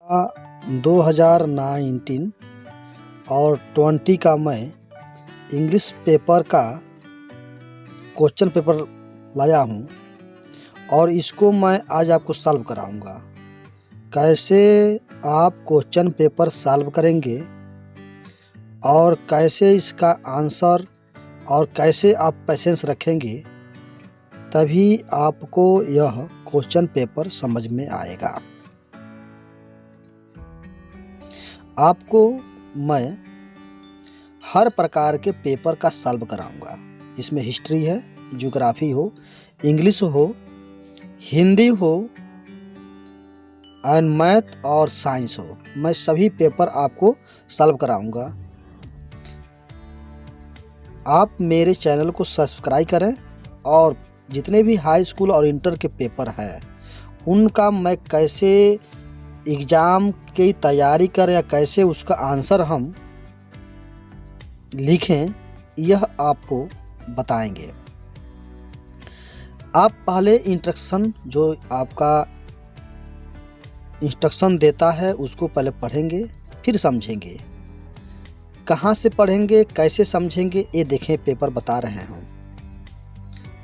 2019 और 20 का मैं इंग्लिश पेपर का क्वेश्चन पेपर लाया हूँ और इसको मैं आज आपको सॉल्व कराऊंगा। कैसे आप क्वेश्चन पेपर सॉल्व करेंगे और कैसे इसका आंसर और कैसे आप पेशेंस रखेंगे, तभी आपको यह क्वेश्चन पेपर समझ में आएगा। आपको मैं हर प्रकार के पेपर का सॉल्व कराऊंगा। इसमें हिस्ट्री है, ज्योग्राफी हो, इंग्लिश हो, हिंदी हो एंड मैथ और साइंस हो, मैं सभी पेपर आपको सॉल्व कराऊंगा। आप मेरे चैनल को सब्सक्राइब करें और जितने भी हाई स्कूल और इंटर के पेपर हैं उनका मैं कैसे एग्ज़ाम की तैयारी करें या कैसे उसका आंसर हम लिखें, यह आपको बताएंगे। आप पहले इंस्ट्रक्शन जो आपका इंस्ट्रक्शन देता है उसको पहले पढ़ेंगे, फिर समझेंगे। कहाँ से पढ़ेंगे, कैसे समझेंगे, ये देखें पेपर बता रहे हैं हम।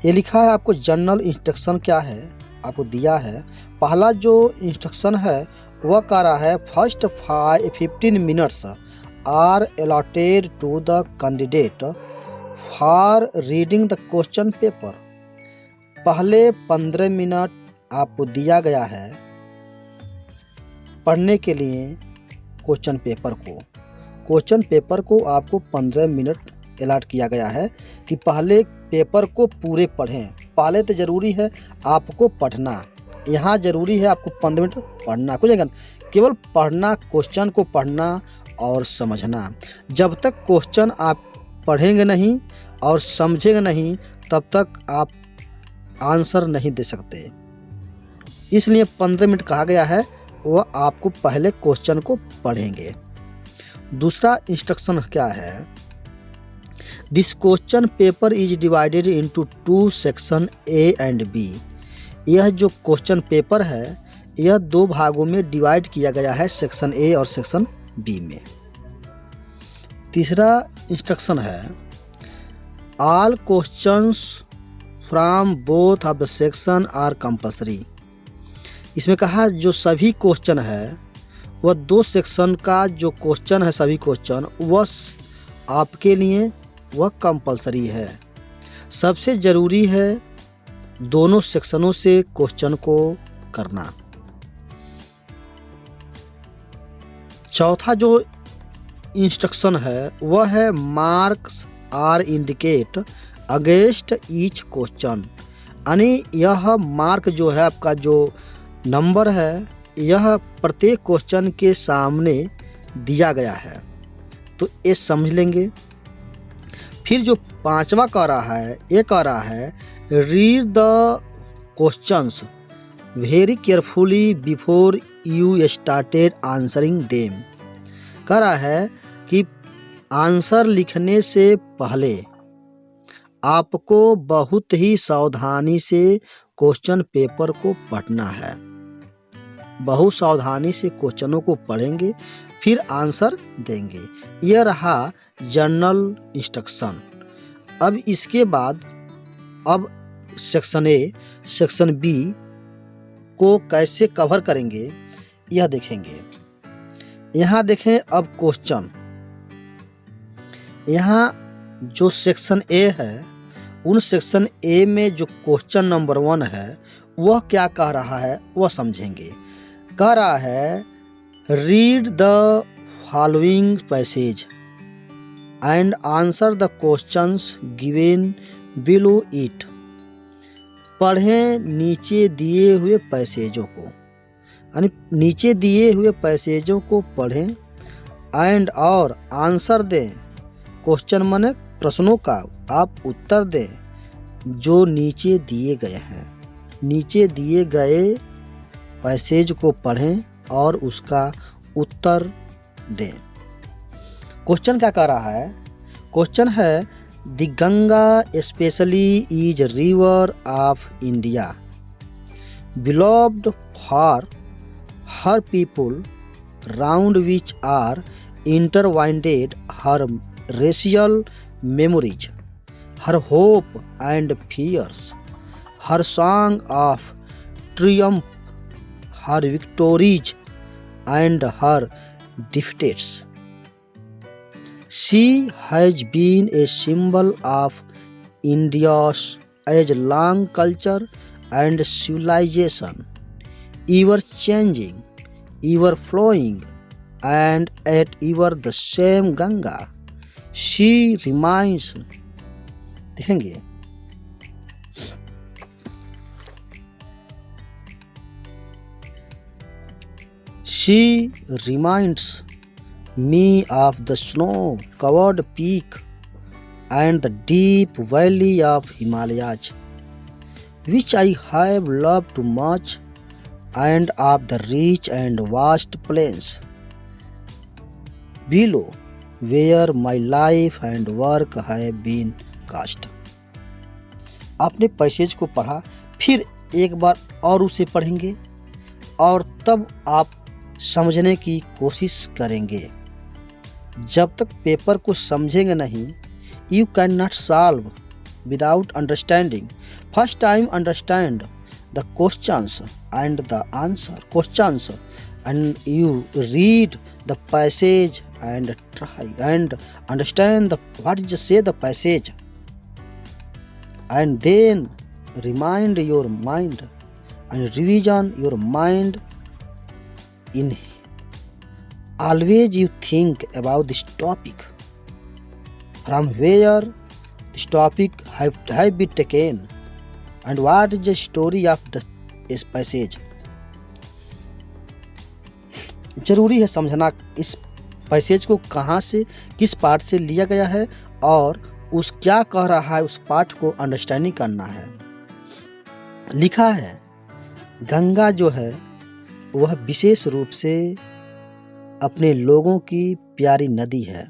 ये लिखा है आपको जनरल इंस्ट्रक्शन क्या है, आपको दिया है। पहला जो इंस्ट्रक्शन है वह कह रहा है first 15 minutes are allotted to the candidate for reading the question paper. पहले 15 मिनट आपको दिया गया है पढ़ने के लिए क्वेश्चन पेपर को। क्वेश्चन पेपर को आपको 15 मिनट अलॉट किया गया है कि पहले पेपर को पूरे पढ़ें। पहले तो ज़रूरी है आपको पढ़ना, यहाँ ज़रूरी है आपको 15 मिनट पढ़ना, कुछ नहीं, केवल पढ़ना, क्वेश्चन को पढ़ना और समझना। जब तक क्वेश्चन आप पढ़ेंगे नहीं और समझेंगे नहीं तब तक आप आंसर नहीं दे सकते। इसलिए 15 मिनट कहा गया है, वह आपको पहले क्वेश्चन को पढ़ेंगे। दूसरा इंस्ट्रक्शन क्या है, this question paper is divided into 2 section A and B. यह जो क्वेश्चन पेपर है यह 2 भागों में डिवाइड किया गया है, सेक्शन ए और सेक्शन बी में। तीसरा इंस्ट्रक्शन है all questions from both of the section are compulsory. इसमें कहा जो सभी क्वेश्चन है वह 2 सेक्शन का जो क्वेश्चन है, सभी क्वेश्चन वह आपके लिए वह कंपल्सरी है। सबसे ज़रूरी है दोनों सेक्शनों से क्वेश्चन को करना। चौथा जो इंस्ट्रक्शन है वह है marks are indicate against each question. यानी यह मार्क जो है आपका जो नंबर है यह प्रत्येक क्वेश्चन के सामने दिया गया है, तो ये समझ लेंगे। फिर जो 5वां कह रहा है, ये कह रहा है read the questions very carefully before you started answering them. कह रहा है कि आंसर लिखने से पहले आपको बहुत ही सावधानी से क्वेश्चन पेपर को पढ़ना है। बहुत सावधानी से क्वेश्चनों को पढ़ेंगे फिर आंसर देंगे। यह रहा जनरल इंस्ट्रक्शन। अब इसके बाद अब सेक्शन ए, सेक्शन बी को कैसे कवर करेंगे यह देखेंगे। यहाँ देखें अब क्वेश्चन, यहाँ जो सेक्शन ए है उन सेक्शन ए में जो क्वेश्चन नंबर 1 है वह क्या कह रहा है वह समझेंगे। कह रहा है read the following passage and answer the questions given below it. पढ़ें नीचे दिए हुए पैसेजों को, यानी नीचे दिए हुए पैसेजों को पढ़ें एंड और आंसर दें। क्वेश्चन माने प्रश्नों का आप उत्तर दें जो नीचे दिए गए हैं। नीचे दिए गए पैसेज को पढ़ें और उसका उत्तर दें। क्वेश्चन क्या कह रहा है, क्वेश्चन है the Ganga specially is river of India beloved for her people round which are intertwined her racial memories, her hope and fears, her song of triumph, her victories and her defeats. She has been a symbol of India's age-long culture and civilization, ever changing, ever flowing, and at ever the same Ganga. She reminds, देखेंगे, she reminds me of the snow-covered peak and the deep valley of Himalayas, which I have loved too much, and of the rich and vast plains below, where my life and work have been cast. आपने passage को पढ़ा, फिर एक बार और उसे पढ़ेंगे और तब आप समझने की कोशिश करेंगे। जब तक पेपर को समझेंगे नहीं, you cannot solve without understanding. First time understand the questions and the questions, and you read the passage and try and understand what is say the passage, and then remind your mind and revision your mind. In always you think about this topic, from where this topic have been taken, and what is the story of this passage. जरूरी है समझना इस passage को कहाँ से, किस part से लिया गया है और उस क्या कह रहा है, उस पार्ट को अंडरस्टैंडिंग करना है। लिखा है, गंगा जो है वह विशेष रूप से अपने लोगों की प्यारी नदी है,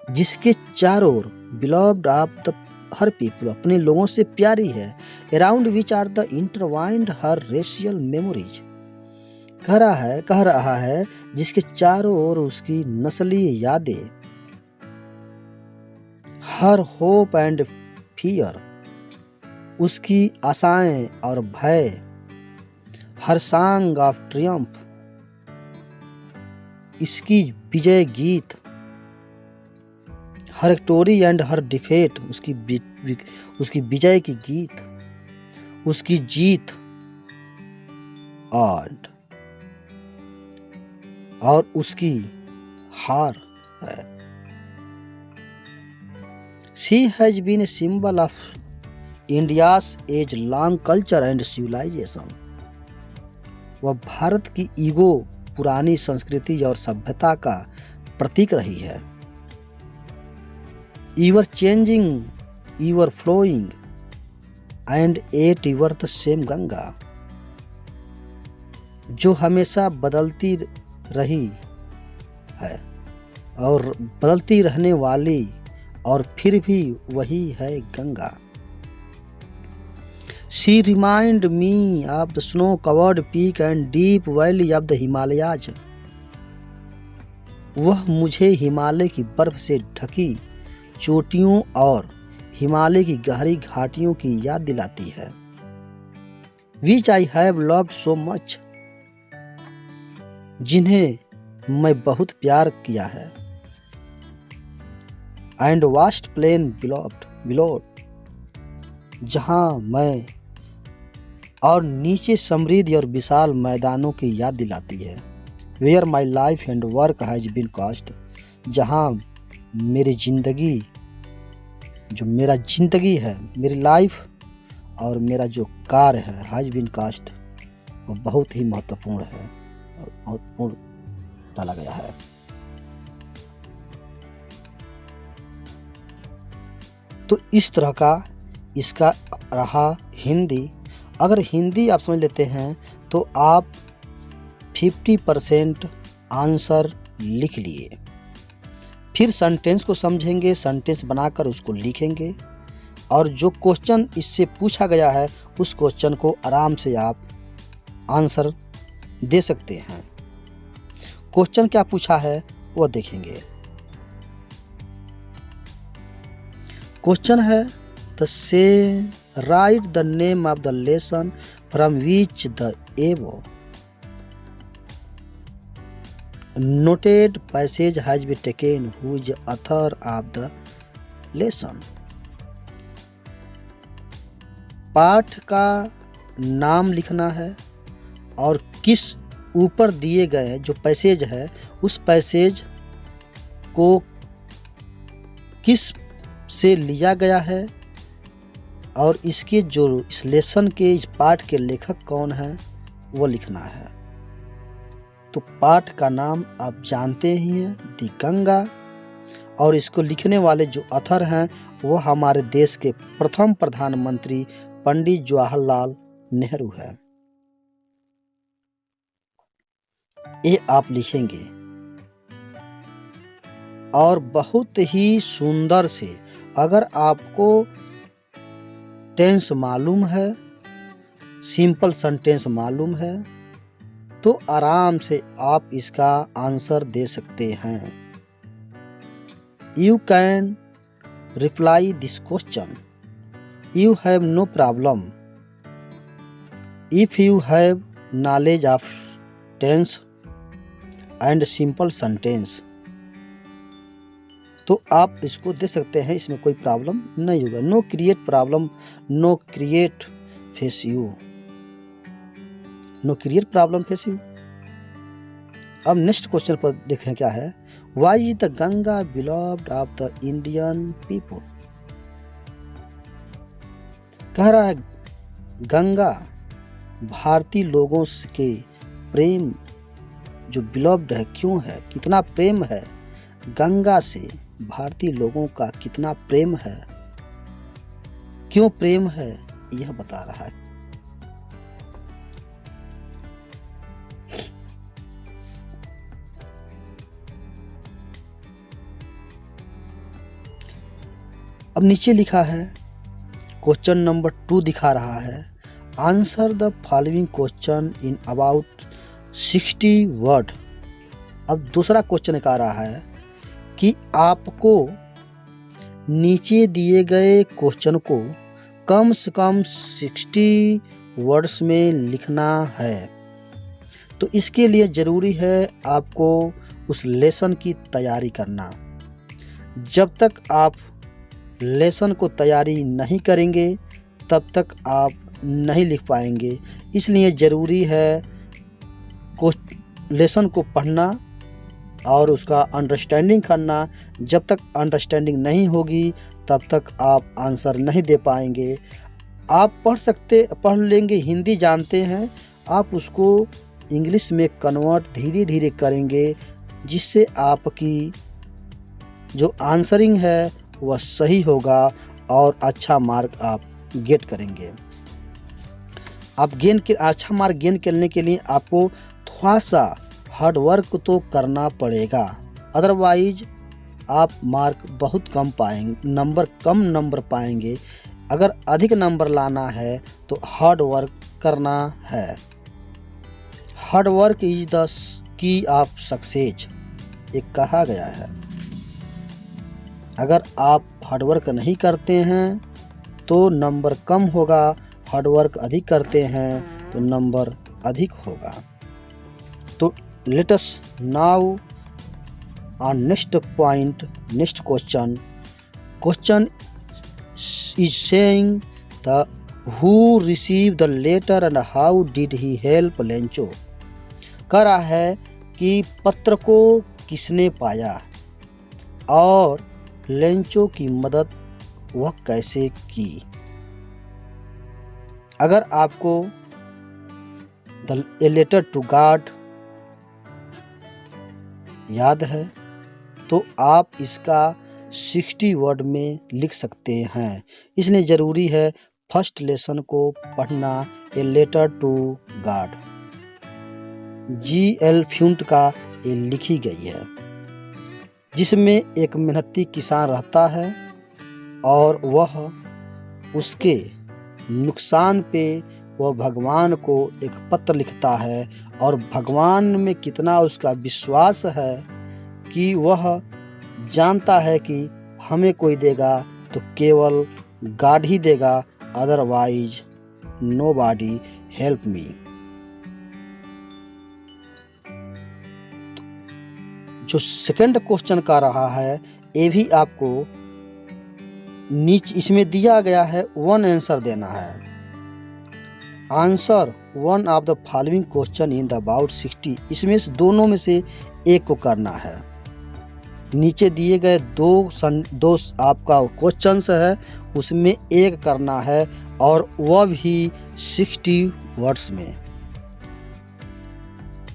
जिसके चारों ओर beloved of the her people, अपने लोगों से प्यारी है, around which are the intertwined her racial memories, कह रहा है जिसके चारों ओर उसकी नस्लीय यादें, हर होप एंड फियर, उसकी आशाएं और भय, हर सॉन्ग ऑफ ट्रियम्फ, इसकी विजय गीत, हर विक्टोरी एंड हर डिफेट, उसकी विजय की गीत, उसकी जीत और उसकी हार है। She has been a symbol of India's age-long culture and civilization. वह भारत की ईगो, पुरानी संस्कृति और सभ्यता का प्रतीक रही है। Ever changing, ever flowing, and at ever the same Ganga. जो हमेशा बदलती रही है और बदलती रहने वाली और फिर भी वही है Ganga. She remind me of the snow-covered peak and deep valley of the Himalayas. वह मुझे हिमालय की बर्फ से ढकी चोटियों और हिमालय की गहरी घाटियों की याद दिलाती है। Which I have loved so much. जिन्हें मैं बहुत प्यार किया है। And vast plain below, जहाँ मैं, और नीचे समृद्ध और विशाल मैदानों की याद दिलाती है। Where my life and work has been cast, जहाँ मेरी जिंदगी, जो मेरा जिंदगी है, मेरी लाइफ और मेरा जो कार्य है, has been cast, वो बहुत ही महत्वपूर्ण है और महत्वपूर्ण डाला गया है। तो इस तरह का इसका रहा हिंदी। अगर हिंदी आप समझ लेते हैं तो आप 50% आंसर लिख लिए। फिर सेंटेंस को समझेंगे, सेंटेंस बनाकर उसको लिखेंगे और जो क्वेश्चन इससे पूछा गया है उस क्वेश्चन को आराम से आप आंसर दे सकते हैं। क्वेश्चन क्या पूछा है वो देखेंगे। क्वेश्चन है द से write the name of the lesson from which the above noted passage has been taken, who is author of the lesson. पाठ का नाम लिखना है और किस ऊपर दिए गए हैं जो पैसेज है उस पैसेज को किस से लिया गया है और इसके जो इस लेसन के इस पाठ के लेखक कौन है वो लिखना है। तो पाठ का नाम आप जानते ही हैं, दी गंगा, और इसको लिखने वाले जो ऑथर हैं वो हमारे देश के प्रथम प्रधानमंत्री पंडित जवाहरलाल नेहरू है। ये आप लिखेंगे और बहुत ही सुंदर से, अगर आपको टेंस मालूम है, सिंपल सेंटेंस मालूम है, तो आराम से आप इसका आंसर दे सकते हैं। You can reply this question, you have no problem if you have knowledge of tense and simple sentence. तो आप इसको दे सकते हैं, इसमें कोई प्रॉब्लम नहीं होगा। No create problem, no create face you, no create problem face you. अब नेक्स्ट क्वेश्चन पर देखें क्या है। Why is the Ganga beloved of the Indian people. कह रहा है गंगा भारतीय लोगों के प्रेम जो बिलव्ड है, क्यों है, कितना प्रेम है गंगा से, भारतीय लोगों का कितना प्रेम है, क्यों प्रेम है, यह बता रहा है। अब नीचे लिखा है क्वेश्चन नंबर 2 दिखा रहा है, answer the following question in about 60 word. अब दूसरा क्वेश्चन कह रहा है कि आपको नीचे दिए गए क्वेश्चन को कम से कम 60 वर्ड्स में लिखना है। तो इसके लिए ज़रूरी है आपको उस लेसन की तैयारी करना। जब तक आप लेसन को तैयारी नहीं करेंगे तब तक आप नहीं लिख पाएंगे। इसलिए ज़रूरी है लेसन को पढ़ना और उसका अंडरस्टैंडिंग करना। जब तक अंडरस्टैंडिंग नहीं होगी तब तक आप आंसर नहीं दे पाएंगे। आप पढ़ लेंगे, हिंदी जानते हैं, आप उसको इंग्लिश में कन्वर्ट धीरे धीरे करेंगे, जिससे आपकी जो आंसरिंग है वह सही होगा और अच्छा मार्क आप गेट करेंगे। अच्छा मार्क गेन करने के लिए आपको थोड़ा सा हार्ड वर्क तो करना पड़ेगा, अदरवाइज आप मार्क बहुत कम पाएंगे, कम नंबर पाएंगे। अगर अधिक नंबर लाना है तो हार्ड वर्क करना है। Hard work is the key of success, ये कहा गया है। अगर आप हार्ड वर्क नहीं करते हैं तो नंबर कम होगा, हार्ड वर्क अधिक करते हैं तो नंबर अधिक होगा। तो let us now on next point, next question. Question is saying the who receive the letter and how did he help Lencho. कह रहा है कि पत्र को किसने पाया और लेंचो की मदद वह कैसे की। अगर आपको ए लेटर टू गॉड याद है तो आप इसका 60 वर्ड में लिख सकते हैं। इसलिए ज़रूरी है फर्स्ट लेसन को पढ़ना, a letter to God. G.L. Fuentes का ये लिखी गई है, जिसमें एक मेहनती किसान रहता है और वह उसके नुकसान पे वह भगवान को एक पत्र लिखता है और भगवान में कितना उसका विश्वास है कि वह जानता है कि हमें कोई देगा तो केवल गॉड ही देगा, अदरवाइज नोबॉडी हेल्प मी। जो सेकंड क्वेश्चन का रहा है ये भी आपको नीचे इसमें दिया गया है, वन आंसर देना है। Answer one of the following question in the about 60, इसमें से दोनों में से एक को करना है। नीचे दिए गए दो आपका क्वेश्चंस है, उसमें एक करना है और वह भी 60 वर्ड्स में।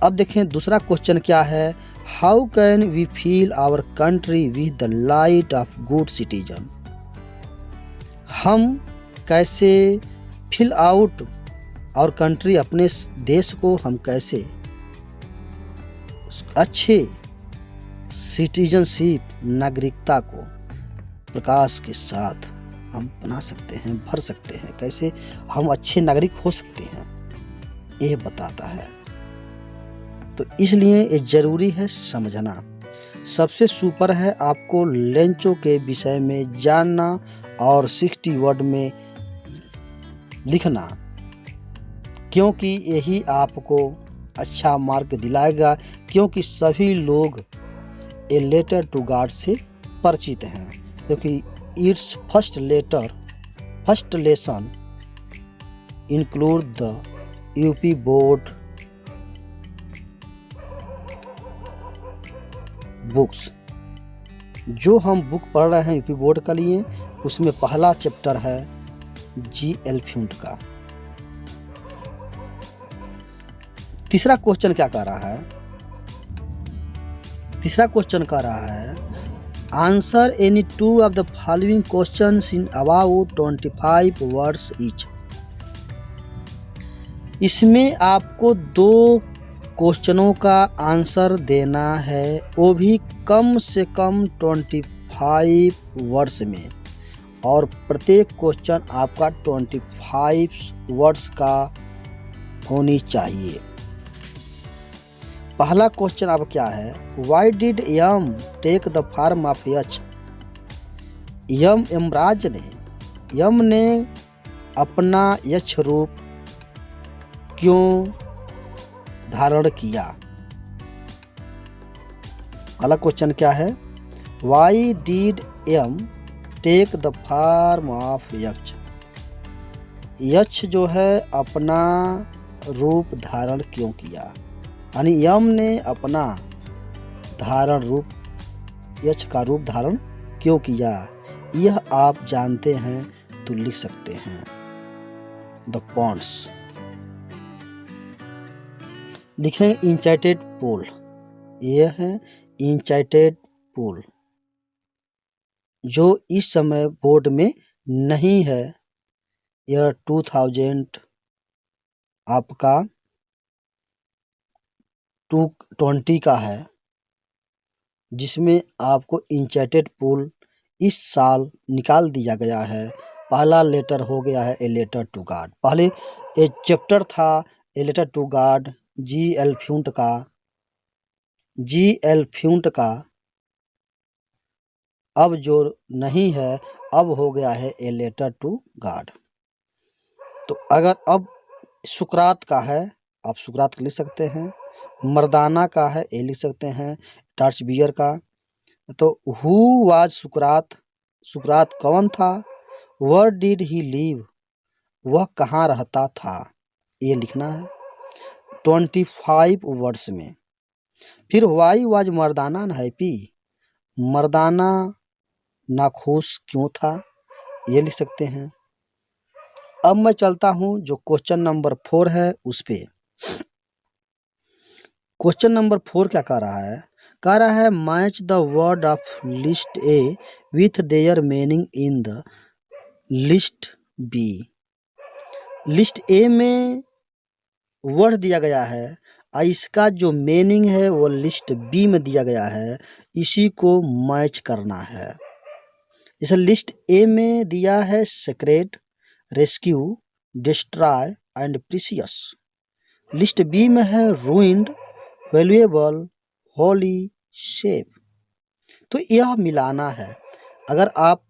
अब देखें दूसरा क्वेश्चन क्या है, how can we feel our country with the light of good citizen. हम कैसे फिल आउट और कंट्री, अपने देश को हम कैसे अच्छे सिटीजनशिप, नागरिकता को प्रकाश के साथ हम बना सकते हैं, भर सकते हैं, कैसे हम अच्छे नागरिक हो सकते हैं, यह बताता है। तो इसलिए ये जरूरी है समझना। सबसे सुपर है आपको लेंचो के विषय में जानना और 60 वर्ड में लिखना, क्योंकि यही आपको अच्छा मार्क दिलाएगा, क्योंकि सभी लोग ए लेटर टू गॉड से परिचित हैं, क्योंकि it's first lesson include the UP board books. जो हम बुक पढ़ रहे हैं यूपी बोर्ड के लिए, उसमें पहला चैप्टर है जी.एल. फ्यूंट का। तीसरा क्वेश्चन क्या कर रहा है, तीसरा क्वेश्चन कर रहा है answer any two of the following questions in about 25 words each. इसमें आपको दो क्वेश्चनों का आंसर देना है, वो भी कम से कम 25 वर्ड्स में, और प्रत्येक क्वेश्चन आपका 25 वर्ड्स का होनी चाहिए। पहला क्वेश्चन अब क्या है, why did Yama take the form of Yaksha. Yamraj ने, यम ने अपना यक्ष रूप क्यों धारण किया। पहला क्वेश्चन क्या है, why did Yama take the form of Yaksha. Yaksha जो है अपना रूप धारण क्यों किया, यानी यम ने अपना धारण रूप, यक्ष का रूप धारण क्यों किया, यह आप जानते हैं तो लिख सकते हैं द पॉइंट्स। लिखें इंचाइटेड पोल, यह है इंचाइटेड पोल जो इस समय बोर्ड में नहीं है। यह 2000 आपका 220 का है, जिसमें आपको इंचाइटेड पोल इस साल निकाल दिया गया है। पहला लेटर हो गया है ए लेटर टू गॉड। पहले एक चैप्टर था ए लेटर टू गॉड जी.एल. फ्यूंट का, जी.एल. फ्यूंट का अब जो नहीं है, अब हो गया है ए लेटर टू गॉड। तो अगर अब सुकरात का है, आप सुकरात का लिख सकते हैं। मर्दाना का है, ये लिख सकते हैं टार्चबियर का। तो हु वाज सुकरात, सुकरात कौन था। वर डिड ही लिव, वह कहाँ रहता था, ये लिखना है 25 वर्ड्स में। फिर वाई वाज मर्दाना हैप्पी, मर्दाना नाखुश क्यों था, ये लिख सकते हैं। अब मैं चलता हूं जो क्वेश्चन नंबर 4 है उस पे। क्वेश्चन नंबर 4 क्या कह रहा है match the word of list A with their meaning in the list B. List A में वर्ड दिया गया है और इसका जो मीनिंग है वो लिस्ट बी में दिया गया है, इसी को मैच करना है। जैसे लिस्ट ए में दिया है secret, rescue, destroy and precious. List B में है रूइंड, वैल्यूएबल, होली, सेव। तो यह मिलाना है। अगर आप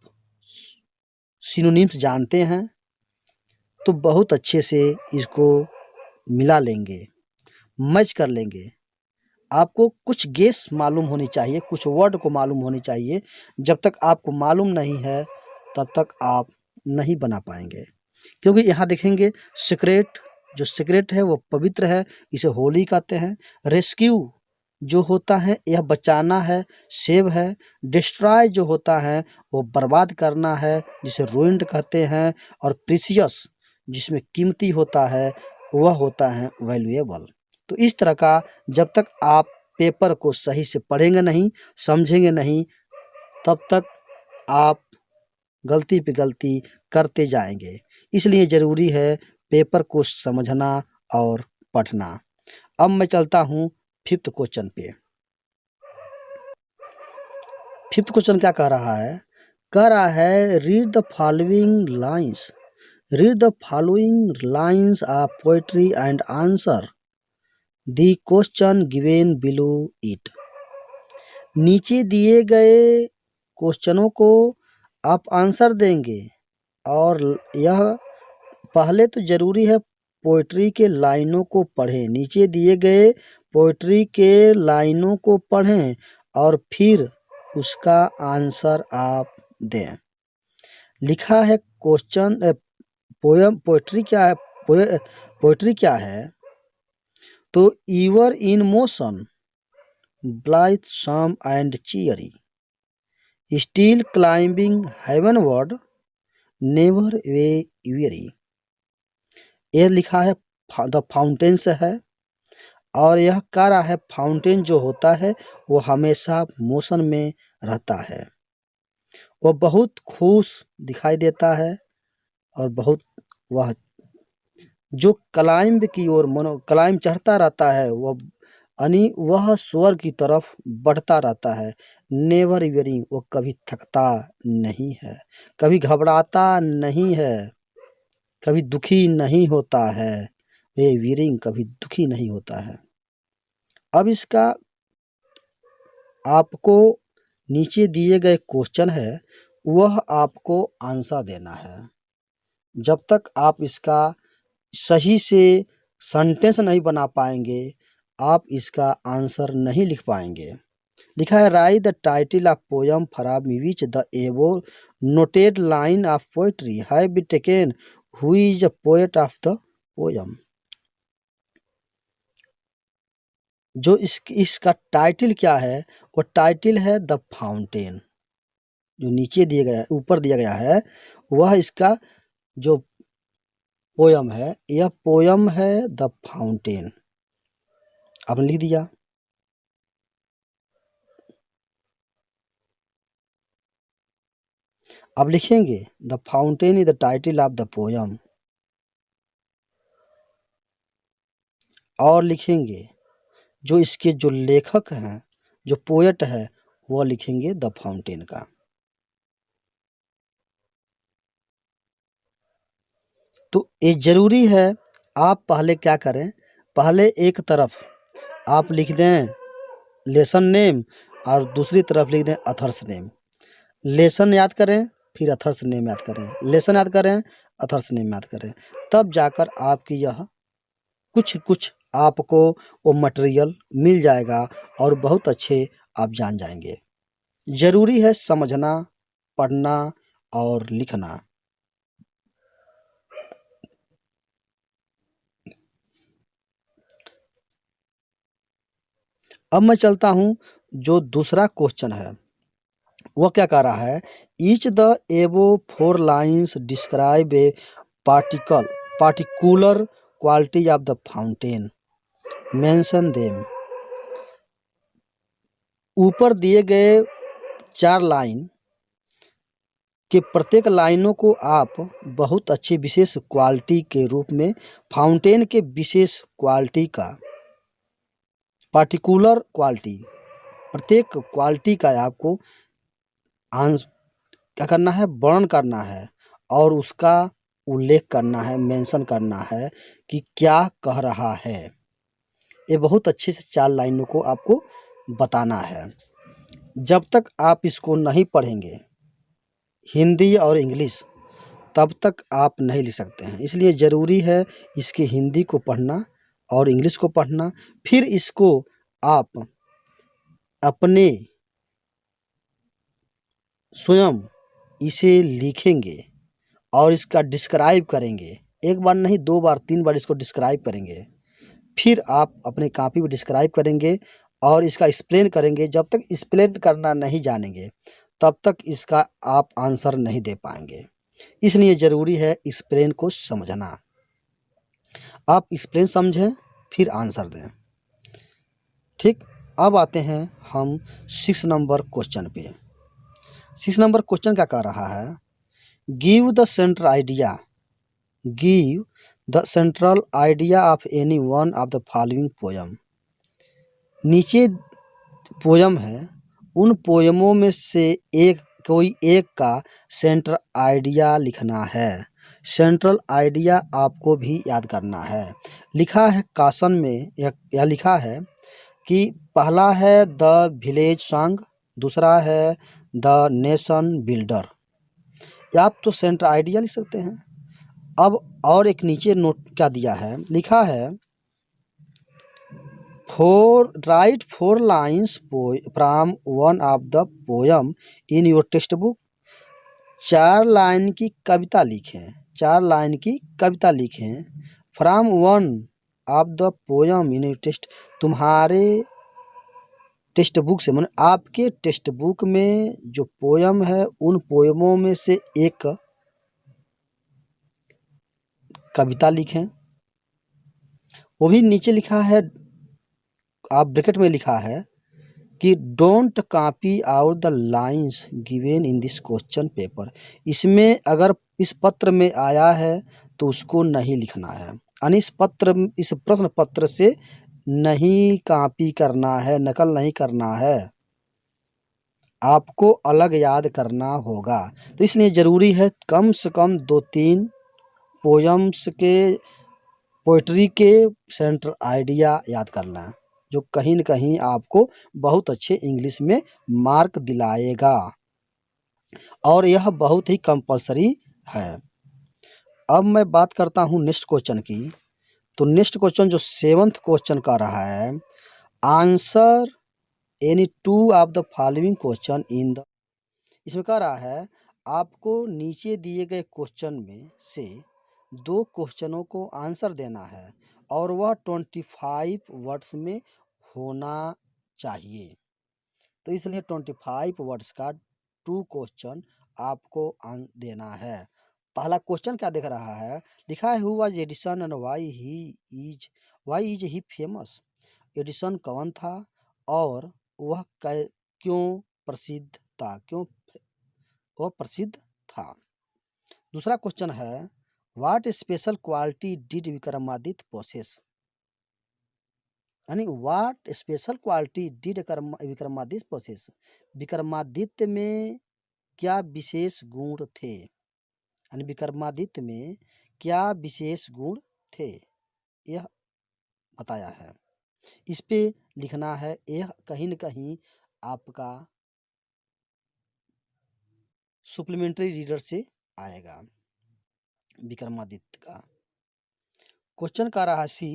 सिनोनिम्स जानते हैं तो बहुत अच्छे से इसको मिला लेंगे, मैच कर लेंगे। आपको कुछ गेस मालूम होनी चाहिए, कुछ वर्ड को मालूम होनी चाहिए। जब तक आपको मालूम नहीं है तब तक आप नहीं बना पाएंगे। क्योंकि यहाँ देखेंगे सीक्रेट, जो सीक्रेट है वो पवित्र है, इसे होली कहते हैं। रेस्क्यू जो होता है यह बचाना है, सेव है। डिस्ट्रॉय जो होता है वो बर्बाद करना है, जिसे रूइंड कहते हैं। और प्रीसियस जिसमें कीमती होता है वह होता है वैल्यूएबल। तो इस तरह का जब तक आप पेपर को सही से पढ़ेंगे नहीं, समझेंगे नहीं, तब तक आप गलती पे गलती करते जाएंगे। इसलिए ज़रूरी है पेपर को समझना और पढ़ना। अब मैं चलता हूँ फिफ्थ क्वेश्चन पे। फिफ्थ क्वेश्चन क्या कह रहा है? कह रहा है read the following lines. Read the following lines of poetry and answer the question given below it. नीचे दिए गए क्वेश्चनों को आप आंसर देंगे और यह पहले तो ज़रूरी है पोइट्री के लाइनों को पढ़ें। नीचे दिए गए पोइट्री के लाइनों को पढ़ें और फिर उसका आंसर आप दें। लिखा है क्वेश्चन पोयम पोइट्री क्या है, पोइट्री क्या है? तो ever in motion, blithesome and cheery, still climbing heavenward, never weary। यह लिखा है द फाउंटेन से है और यह कह रहा है फाउंटेन जो होता है वो हमेशा मोशन में रहता है। वह बहुत खुश दिखाई देता है और बहुत वह जो क्लाइंब की ओर क्लाइंब चढ़ता रहता है वह स्वर्ग की तरफ बढ़ता रहता है। नेवर वेरिंग, वो कभी थकता नहीं है, कभी घबराता नहीं है, कभी दुखी नहीं होता है। वे वीरिंग कभी दुखी नहीं होता है। अब इसका आपको नीचे दिए गए क्वेश्चन है वह आपको आंसर देना है। जब तक आप इसका सही से सेंटेंस नहीं बना पाएंगे आप इसका आंसर नहीं लिख पाएंगे। लिखा है write the title of poem from which the above noted line of poetry have been taken, who is the poet of the poem. जो इसका टाइटल क्या है? वो टाइटल है द फाउंटेन। जो नीचे दिया गया है, ऊपर दिया गया है, वह इसका जो पोयम है, यह पोयम है द फाउंटेन। आपने लिख दिया। अब लिखेंगे the fountain is the title of the poem और लिखेंगे जो इसके जो लेखक हैं, जो पोएट है, वह लिखेंगे द फाउंटेन का। तो ये जरूरी है आप पहले क्या करें, पहले एक तरफ आप लिख दें लेसन नेम और दूसरी तरफ लिख दें अथर्स नेम। लेसन याद करें फिर अथर्स नेम याद करें, लेसन याद करें अथर्स नेम याद करें, तब जाकर आपकी यह कुछ आपको वो मटेरियल मिल जाएगा और बहुत अच्छे आप जान जाएंगे। ज़रूरी है समझना, पढ़ना और लिखना। अब मैं चलता हूँ जो दूसरा क्वेश्चन है वह क्या कह रहा है? ईच द एबो 4 lines describe a particular quality of the fountain, mention them. ऊपर दिए गए 4 लाइन के प्रत्येक लाइनों को आप बहुत अच्छी विशेष क्वालिटी के रूप में, फाउंटेन के विशेष क्वालिटी का, पार्टिकुलर क्वालिटी, प्रत्येक क्वालिटी का आपको क्या करना है? वर्णन करना है और उसका उल्लेख करना है, मेंशन करना है कि क्या कह रहा है। ये बहुत अच्छे से 4 लाइनों को आपको बताना है। जब तक आप इसको नहीं पढ़ेंगे, हिंदी और इंग्लिश, तब तक आप नहीं लिख सकते हैं। इसलिए ज़रूरी है इसकी हिंदी को पढ़ना और इंग्लिश को पढ़ना, फिर इसको आप अपने स्वयं इसे लिखेंगे और इसका डिस्क्राइब करेंगे। एक बार नहीं, 2 बार 3 बार इसको डिस्क्राइब करेंगे। फिर आप अपने कॉपी में डिस्क्राइब करेंगे और इसका एक्सप्लेन करेंगे। जब तक एक्सप्लेन करना नहीं जानेंगे, तब तक इसका आप आंसर नहीं दे पाएँगे। इसलिए ज़रूरी है एक्सप्लेन को समझना। आप एक्सप्लेन समझें, फिर आंसर दें। ठीक, अब आते हैं हम 6 नंबर क्वेश्चन पे। 6 नंबर क्वेश्चन क्या कह रहा है? Give the central idea, give the central idea of any one of the following poem. नीचे पोयम है, उन पोयमों में से कोई एक का सेंट्रल आइडिया लिखना है। सेंट्रल आइडिया आपको भी याद करना है। लिखा है कासन में, यह लिखा है कि पहला है द विलेज सॉन्ग, दूसरा है द नेशन बिल्डर। आप तो सेंट्रल आइडिया लिख सकते हैं। अब और एक नीचे नोट क्या दिया है, लिखा है right 4 lines from one of the poem in your text book. 4 line की कविता लिखें, 4 लाइन की कविता लिखें from one of the poem in your text. तुम्हारे टेक्स्ट बुक से, माने आपके टेक्स्ट बुक में जो पोयम है, उन पोयमों में से एक कविता लिखें। वो भी नीचे लिखा है, आप ब्रैकेट में लिखा है कि don't copy out the lines given in this question paper. इसमें अगर इस पत्र में आया है तो उसको नहीं लिखना है, यानी इस प्रश्न पत्र से नहीं कॉपी करना है, नकल नहीं करना है, आपको अलग याद करना होगा। तो इसलिए ज़रूरी है कम से कम 2-3 पोयम्स के, पोइट्री के सेंट्रल आइडिया याद करना है, जो कहीं न कहीं आपको बहुत अच्छे इंग्लिश में मार्क दिलाएगा और यह बहुत ही कंपल्सरी है। अब मैं बात करता हूँ नेक्स्ट क्वेश्चन की। तो नेक्स्ट क्वेश्चन जो 7th क्वेश्चन का रहा है, answer any 2 of the following question in the. इसमें कह रहा है आपको नीचे दिए गए क्वेश्चन में से 2 क्वेश्चनों को आंसर देना है और वह 25 वर्ड्स में होना चाहिए। तो इसलिए 25 वर्ड्स का 2 क्वेश्चन आपको देना है। पहला क्वेश्चन क्या दिख रहा है, लिखा है who was Edison and why is he famous. Edison कौन था और वह क्यों प्रसिद्ध था, क्यों वह प्रसिद्ध था। दूसरा क्वेश्चन है what special quality did Vikramaditya possess, यानी what special quality did Vikramaditya possess. Vikramaditya में क्या विशेष गुण थे, यानी विक्रमादित्य में क्या विशेष गुण थे, यह बताया है। इस पे लिखना है, यह कहीं न कहीं आपका सुप्लीमेंट्री रीडर से आएगा विक्रमादित्य का। क्वेश्चन का रहा C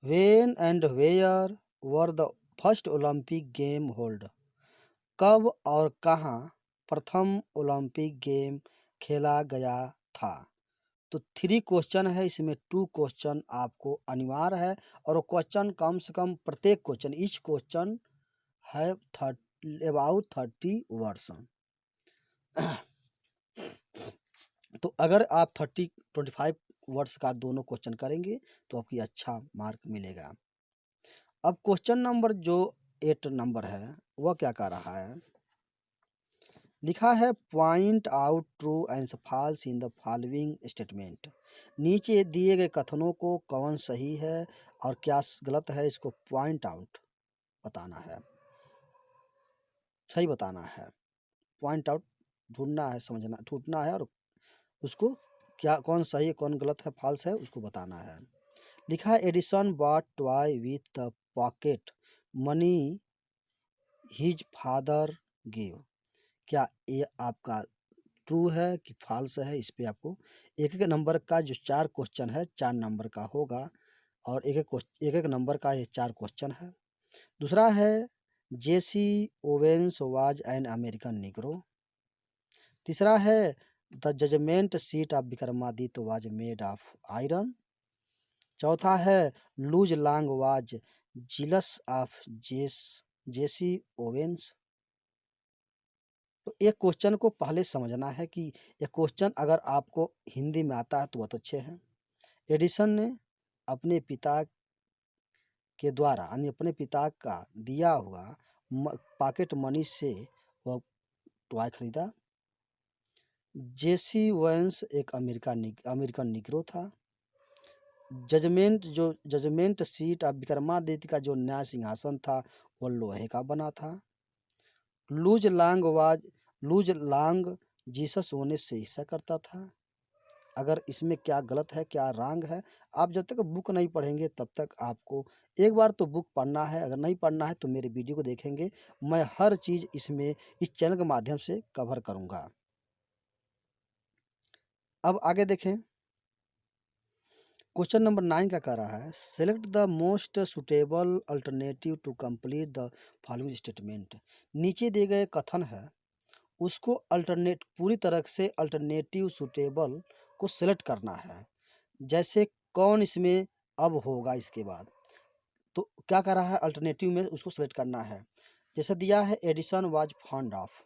when and where were the first Olympic game hold. कब और कहाँ प्रथम ओलंपिक गेम खेला गया था। तो 3 क्वेश्चन है, इसमें 2 क्वेश्चन आपको अनिवार्य है और क्वेश्चन कम से कम प्रत्येक क्वेश्चन, ईच क्वेश्चन है अबाउट 30 वर्ड्स। तो अगर आप 25 वर्ड्स का दोनों क्वेश्चन करेंगे तो आपकी अच्छा मार्क मिलेगा। अब क्वेश्चन नंबर जो 8 नंबर है वह क्या कह रहा है, लिखा है point out true and falls in the following statement. नीचे दिए गए कथनों को कौन सही है और क्या गलत है, इसको पॉइंट आउट बताना है, सही बताना है। पॉइंट आउट ढूंढना है, समझना ढूंढना है और उसको क्या कौन सही है कौन गलत है फॉल्स है उसको बताना है। लिखा है Edison bought toy with the pocket money his father give. क्या ये आपका ट्रू है कि फॉल्स है? इस पे आपको एक एक नंबर का जो 4 क्वेश्चन है 4 नंबर का होगा और एक एक नंबर का ये 4 क्वेश्चन है। दूसरा है Jesse Owens was an American Negro. तीसरा है the judgement seat of Vikramaditya was made of iron. चौथा है Luz Long was jealous of Jesse Owens. तो एक क्वेश्चन को पहले समझना है कि ये क्वेश्चन अगर आपको हिंदी में आता है तो बहुत अच्छे हैं। एडिसन ने अपने पिता के द्वारा यानी अपने पिता का दिया हुआ पॉकेट मनी से वह टॉय खरीदा। जेसी वेंस एक अमेरिकन निग्रो था। जजमेंट सीट ऑफ विक्रमादित्य का जो न्याय सिंहासन था वो लोहे का बना था। Luz Long was Luz Long जीसस होने से हिस्सा करता था। अगर इसमें क्या गलत है क्या रॉन्ग है, आप जब तक बुक नहीं पढ़ेंगे तब तक आपको एक बार तो बुक पढ़ना है, अगर नहीं पढ़ना है तो मेरे वीडियो को देखेंगे। मैं हर चीज़ इसमें इस चैनल के माध्यम से कवर करूँगा। अब आगे देखें, क्वेश्चन नंबर 9 क्या कह रहा है, select the most suitable alternative to complete the following statement. नीचे दिए गए कथन है उसको अल्टरनेट पूरी तरह से अल्टरनेटिव सुटेबल को सिलेक्ट करना है। जैसे कौन इसमें अब होगा इसके बाद, तो क्या कर रहा है अल्टरनेटिव में उसको सिलेक्ट करना है। जैसे दिया है Edison was fond of.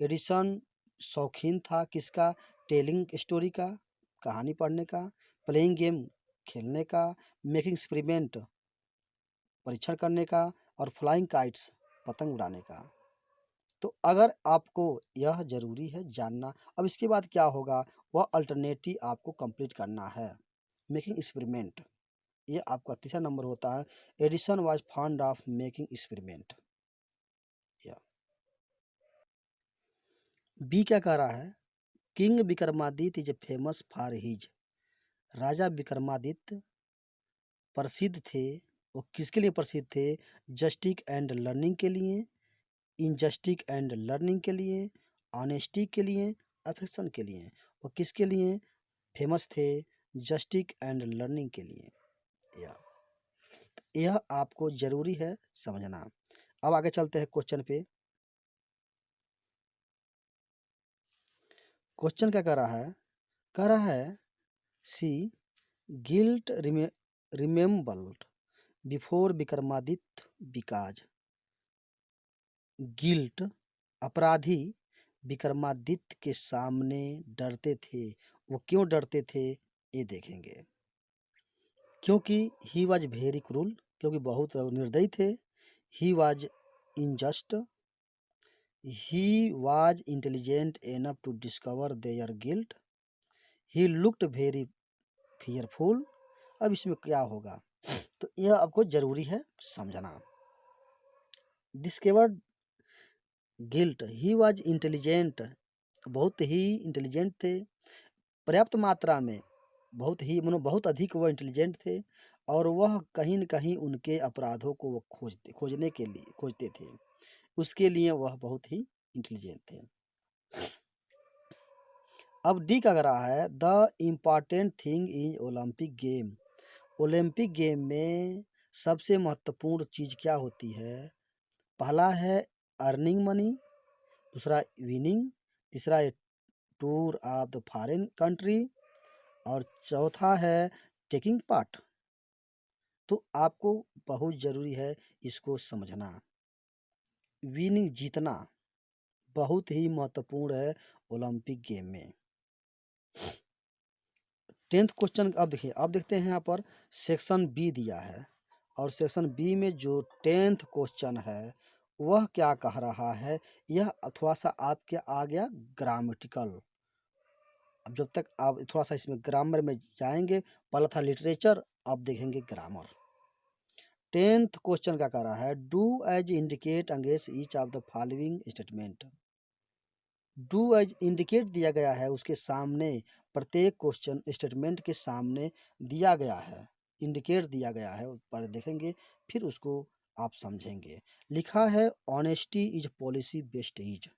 Edison शौकीन था किसका? टेलिंग स्टोरी का, कहानी पढ़ने का, प्लेइंग गेम खेलने का, मेकिंग एक्सपेरिमेंट परीक्षण करने का, और फ्लाइंग काइट्स पतंग उड़ाने का। तो अगर आपको यह ज़रूरी है जानना, अब इसके बाद क्या होगा वह अल्टरनेटिव आपको कंप्लीट करना है। मेकिंग एक्सपेरिमेंट ये आपका तीसरा नंबर होता है। Edison was fond of making experiment. या बी क्या कह रहा है, king Vikramaditya is famous for his. राजा विक्रमादित्य प्रसिद्ध थे, वो किसके लिए प्रसिद्ध थे? जस्टिस एंड लर्निंग के लिए, इनजस्टिस एंड लर्निंग के लिए, ऑनेस्टी के लिए, अफेक्शन के लिए। वो किसके लिए फेमस थे? जस्टिस एंड लर्निंग के लिए। या यह आपको जरूरी है समझना। अब आगे चलते हैं क्वेश्चन पे। क्वेश्चन क्या कह रहा है see guilt remembered before Vikramaditya because. Guilt अपराधी विक्रमादित्य के सामने डरते थे। वो क्यों डरते थे ये देखेंगे। क्योंकि ही वॉज वेरी क्रूल, क्योंकि बहुत निर्दयी थे। He was unjust, he was intelligent enough to discover their guilt, he looked very fearful. अब इसमें क्या होगा तो यह आपको जरूरी है समझना। Discovered guilt, he was intelligent, बहुत ही इंटेलिजेंट थे, पर्याप्त मात्रा में, बहुत ही मतलब बहुत अधिक वह इंटेलिजेंट थे। और वह कहीं न कहीं उनके अपराधों को वो खोजते थे, उसके लिए वह बहुत ही इंटेलिजेंट थे। अब डी का रहा है the important thing is Olympic game. Olympic game में सबसे महत्वपूर्ण चीज़ क्या होती है? पहला है अर्निंग मनी, दूसरा विनिंग, तीसरा है tour of the foreign country, और चौथा है टेकिंग पार्ट। तो आपको बहुत ज़रूरी है इसको समझना। विनिंग जीतना बहुत ही महत्वपूर्ण है ओलंपिक गेम में। 10th क्वेश्चन अब देखिए, अब देखते हैं यहाँ पर सेक्शन बी दिया है, और सेक्शन बी में जो 10th क्वेश्चन है वह क्या कह रहा है। यह थोड़ा सा आपके आ गया ग्रामेटिकल। अब जब तक आप थोड़ा सा इसमें ग्रामर में जाएंगे, पहला था लिटरेचर, अब देखेंगे ग्रामर। 10th क्वेश्चन क्या कह रहा है, do as indicate against each of the following statement. Do as indicate दिया गया है, उसके सामने प्रत्येक क्वेश्चन स्टेटमेंट के सामने दिया गया है, इंडिकेट दिया गया है, उस पर देखेंगे फिर उसको आप समझेंगे। लिखा है honesty is policy best is,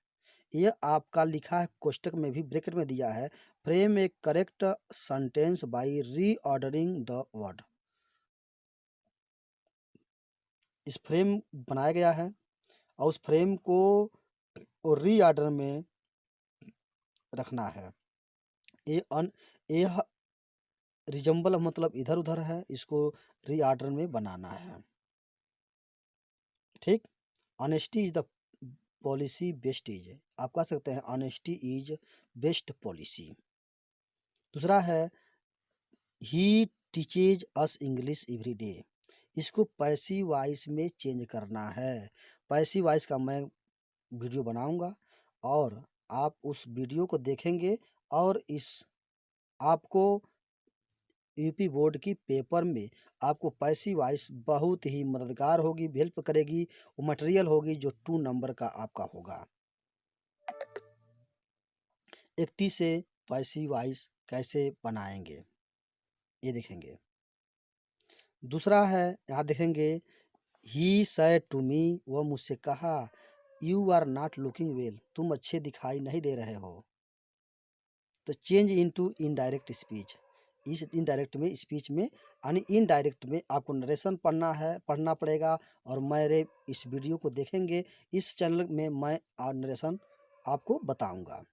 ये आपका लिखा है, कोष्टक में भी ब्रैकेट में दिया है, frame A correct sentence by reordering the word. इस फ्रेम बनाया गया है और उस फ्रेम को रीऑर्डर में रखना है। ए अन ए रिजम्बल मतलब इधर उधर है, इसको रीऑर्डर में बनाना है। ठीक, honesty is the policy best is, आप कह सकते हैं ऑनेस्टी इज बेस्ट पॉलिसी। दूसरा है ही टीचेज अस इंग्लिश एवरी डे, इसको पैसिव वॉइस में चेंज करना है। पैसिव वॉइस का मैं वीडियो बनाऊंगा और आप उस वीडियो को देखेंगे और इस आपको यूपी बोर्ड की पेपर में आपको पैसिव वॉइस बहुत ही मददगार होगी, हेल्प करेगी, वो मटेरियल होगी जो 2 नंबर का आपका होगा। एक टी से पैसिव वॉइस कैसे बनाएंगे ये देखेंगे। दूसरा है, यहाँ देखेंगे ही सेड टू मी, वह मुझसे कहा, you are not looking well, तुम अच्छे दिखाई नहीं दे रहे हो। तो चेंज इनटू इनडायरेक्ट स्पीच, इस इनडायरेक्ट में स्पीच में यानी इनडायरेक्ट में आपको नरेशन पढ़ना पड़ेगा और मेरे इस वीडियो को देखेंगे, इस चैनल में मैं नरेशन आपको बताऊंगा।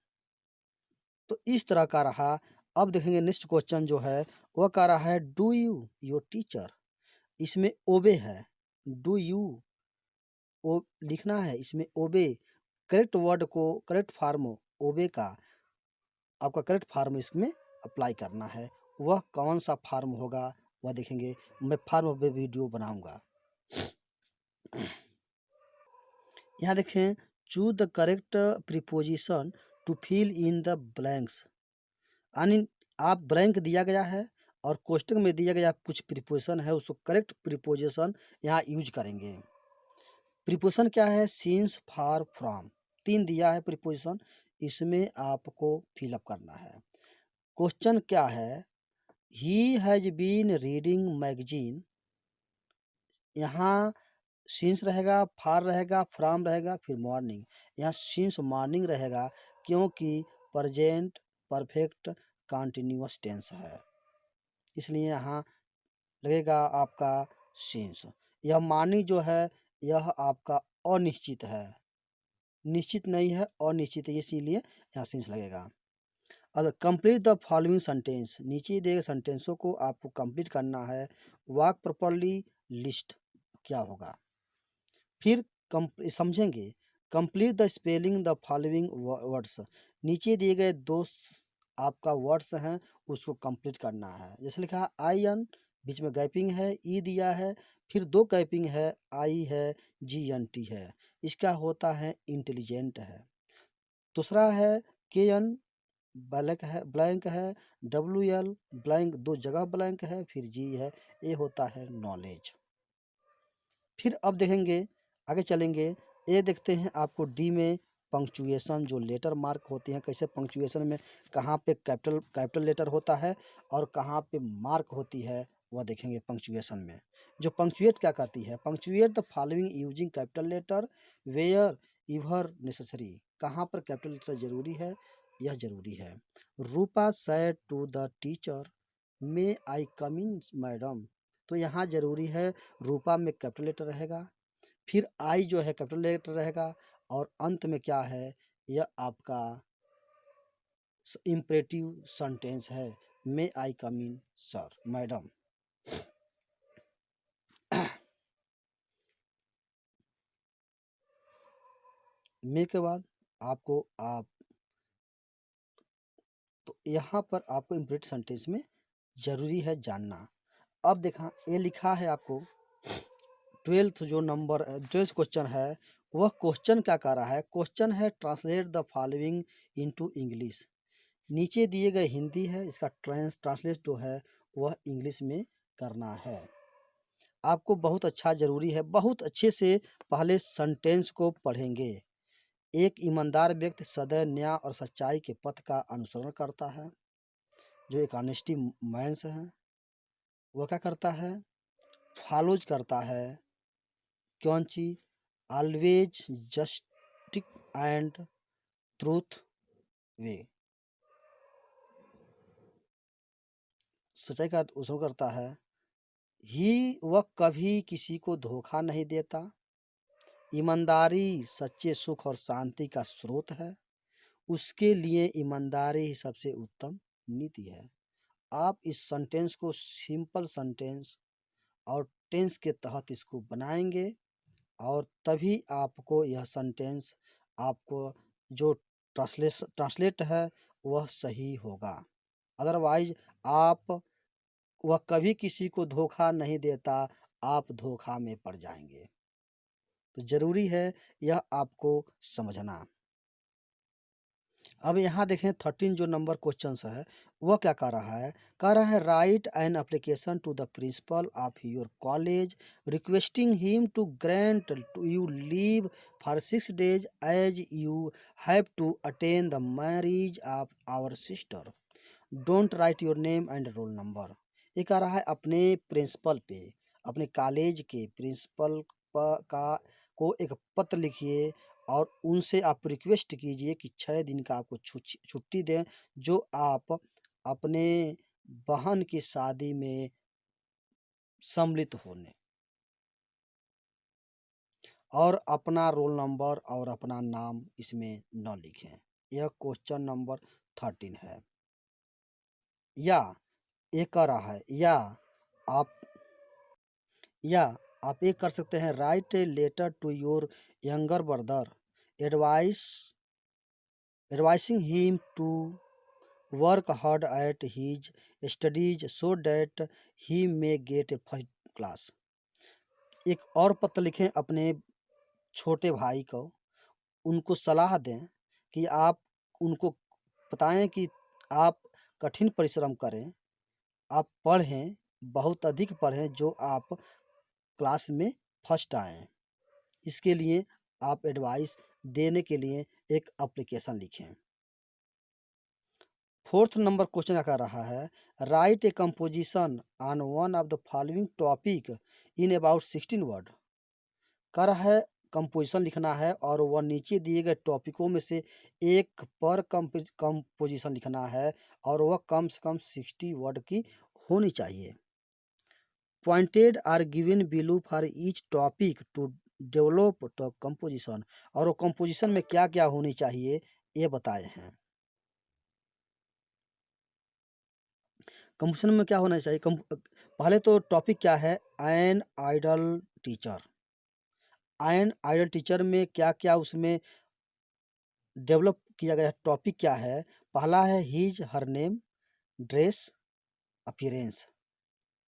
तो इस तरह का रहा। अब देखेंगे नेक्स्ट क्वेश्चन जो है वह कह रहा है डू यू योर टीचर, इसमें ओबे है, डू यू ओ लिखना है, इसमें ओबे करेक्ट वर्ड को करेक्ट फार्म ओबे का आपका करेक्ट फार्म इसमें अप्लाई करना है। वह कौन सा फार्म होगा वह देखेंगे, मैं फार्म पे वीडियो बनाऊंगा। यहाँ देखें choose the correct preposition to fill in the blanks, यानी आप ब्लैंक दिया गया है और कोष्टक में दिया गया कुछ प्रीपोजिशन है, उसको करेक्ट प्रीपोजिशन यहाँ यूज करेंगे। प्रीपोजिशन क्या है, सिंस, फॉर, फ्रॉम, 3 दिया है प्रीपोजिशन, इसमें आपको फिलअप करना है। क्वेश्चन क्या है, he has been reading magazine, यहाँ सिंस रहेगा, फार रहेगा, फ्रॉम रहेगा, फिर मॉर्निंग, यहाँ सिंस मॉर्निंग रहेगा क्योंकि प्रेजेंट परफेक्ट कंटिन्यूअस टेंस है, इसलिए यहाँ लगेगा आपका सिंस। यह मॉर्निंग जो है यह आपका अनिश्चित है, निश्चित नहीं है, अनिश्चित है, इसीलिए यहाँ सिंस लगेगा। अब कंप्लीट द फॉलोइंग सेंटेंस, नीचे दिए गए सेंटेंसों को आपको कंप्लीट करना है। वॉक प्रॉपर्ली, लिस्ट क्या होगा, फिर समझेंगे। Complete the spelling the following words, नीचे दिए गए दो आपका वर्ड्स हैं उसको कंप्लीट करना है। जैसे लिखा है आई एन, बीच में गैपिंग है, ई दिया है, फिर 2 गैपिंग है, आई है, जी एन टी है, इसका होता है इंटेलिजेंट है। दूसरा है के एन, ब्लैंक है, डब्ल्यू एल ब्लैंक, 2 जगह ब्लैंक है, फिर जी है, ये होता है नॉलेज। फिर अब देखेंगे आगे चलेंगे, ये देखते हैं आपको डी में पंक्चुएशन जो लेटर मार्क होते हैं, कैसे पंक्चुएशन में कहाँ पे कैपिटल लेटर होता है और कहाँ पे मार्क होती है वह देखेंगे पंक्चुएशन में। जो पंक्चुएट क्या कहती है, punctuate the following using capital letter wherever necessary, कहाँ पर कैपिटल लेटर जरूरी है, यह जरूरी है। Rupa said to the teacher may I come in madam, तो यहाँ जरूरी है रूपा में कैपिटल लेटर रहेगा, फिर आई जो है कैपिटल लेटर रहेगा और अंत में क्या है, यह आपका इम्परेटिव सेंटेंस है, मे I come in sir madam. मे के बाद आपको आप, तो यहाँ पर आपको इम्परेटिव सेंटेंस में जरूरी है जानना। अब देखा ये लिखा है आपको 12th जो नंबर 12th क्वेश्चन है, वह क्वेश्चन क्या कर रहा है, क्वेश्चन है translate the following into English, नीचे दिए गए हिंदी है, इसका ट्रांसलेट जो है वह इंग्लिश में करना है। आपको बहुत अच्छा ज़रूरी है, बहुत अच्छे से पहले सेंटेंस को पढ़ेंगे, एक ईमानदार व्यक्ति सदैव न्याय और सच्चाई के पथ का अनुसरण करता है। जो एक ऑनेस्टी मैंस है, वह क्या करता है? फॉलोज करता है कौन चीज? ऑलवेज जस्टिक एंड ट्रूथ वे, सच्चाई का अनुसरण करता है। वह कभी किसी को धोखा नहीं देता। ईमानदारी सच्चे सुख और शांति का स्रोत है। उसके लिए ईमानदारी ही सबसे उत्तम नीति है। आप इस सेंटेंस को सिंपल सेंटेंस और टेंस के तहत इसको बनाएंगे और तभी आपको यह सेंटेंस आपको जो ट्रांसलेट है वह सही होगा। अदरवाइज वह कभी किसी को धोखा नहीं देता, आप धोखा में पड़ जाएंगे। तो जरूरी है यह आपको समझना। अब यहाँ देखें 13 जो नंबर क्वेश्चन है वह क्या कर रहा है? कह रहा है write an application to the principal of your college requesting him to grant you leave for 6 days as you have to attend the marriage of our sister. Don't write your name and roll number. ये कह रहा है अपने principal पे, अपने college के principal को एक पत्र लिखिए और उनसे आप रिक्वेस्ट कीजिए कि 6 दिन का आपको छुट्टी दें, जो आप अपने बहन की शादी में सम्मिलित होने, और अपना रोल नंबर और अपना नाम इसमें न लिखें। यह क्वेश्चन नंबर 13 है। या ये कह रहा है या आप ये कर सकते हैं write a letter to your younger brother advising him to work hard at his studies so that he may get a first class. एक और पत्र लिखें अपने छोटे भाई को, उनको सलाह दें कि आप उनको बताएं कि आप कठिन परिश्रम करें, आप पढ़ें, बहुत अधिक पढ़ें, जो आप क्लास में फर्स्ट आएँ। इसके लिए आप एडवाइस देने के लिए एक एप्लीकेशन लिखें। 4th नंबर क्वेश्चन क्या कर रहा है? Right A composition on one of the following topic in about 16 word. कह रहा है कंपोजिशन लिखना है और वह नीचे दिए गए टॉपिकों में से एक पर कंपोजिशन लिखना है और वह कम से कम 60 वर्ड की होनी चाहिए। Pointed are given below for each topic to develop the composition. और वो कंपोजिशन में क्या क्या होनी चाहिए ये बताए हैं। कंपोजिशन में क्या होना चाहिए? पहले तो टॉपिक क्या है? An ideal teacher. An ideal teacher में क्या क्या उसमें डेवलप किया गया? टॉपिक क्या है? पहला है his her name dress appearance,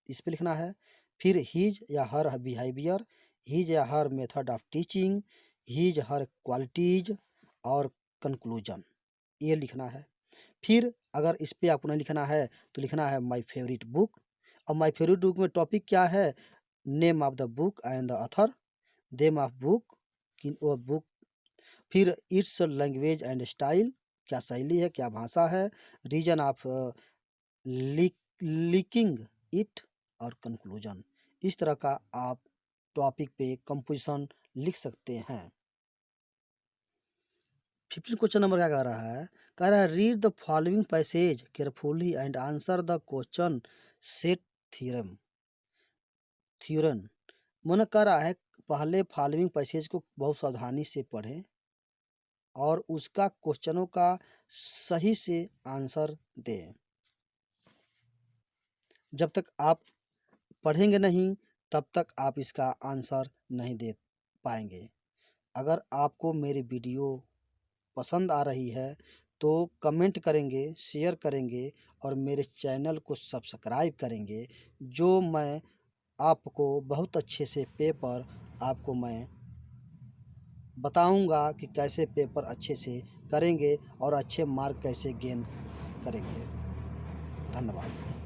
इस पे लिखना है। फिर हिज या हर बिहेवियर, हिज या her method of teaching, his her qualities और कंक्लूजन, ये लिखना है। फिर अगर इस पे आपको नहीं लिखना है तो लिखना है माय फेवरेट बुक। और माय फेवरेट बुक में टॉपिक क्या है? Name of the book and the author, name of book कि वो बुक, फिर इट्स लैंग्वेज एंड स्टाइल, क्या शैली है, क्या भाषा है, रीजन ऑफ लीकिंग इट और कंक्लूजन। इस तरह का आप टॉपिक पे कंपोजिशन लिख सकते हैं। 15 क्वेश्चन नंबर क्या कह रहा है? कह रहा है read the following passage carefully and answer the question set theorem. मन कह रहा है पहले फॉलोइंग पैसेज को बहुत सावधानी से पढ़ें और उसका क्वेश्चनों का सही से आंसर दें। जब तक आप पढ़ेंगे नहीं तब तक आप इसका आंसर नहीं दे पाएंगे। अगर आपको मेरी वीडियो पसंद आ रही है तो कमेंट करेंगे, शेयर करेंगे और मेरे चैनल को सब्सक्राइब करेंगे। जो मैं आपको बहुत अच्छे से पेपर आपको मैं बताऊंगा कि कैसे पेपर अच्छे से करेंगे और अच्छे मार्क कैसे गेन करेंगे। धन्यवाद।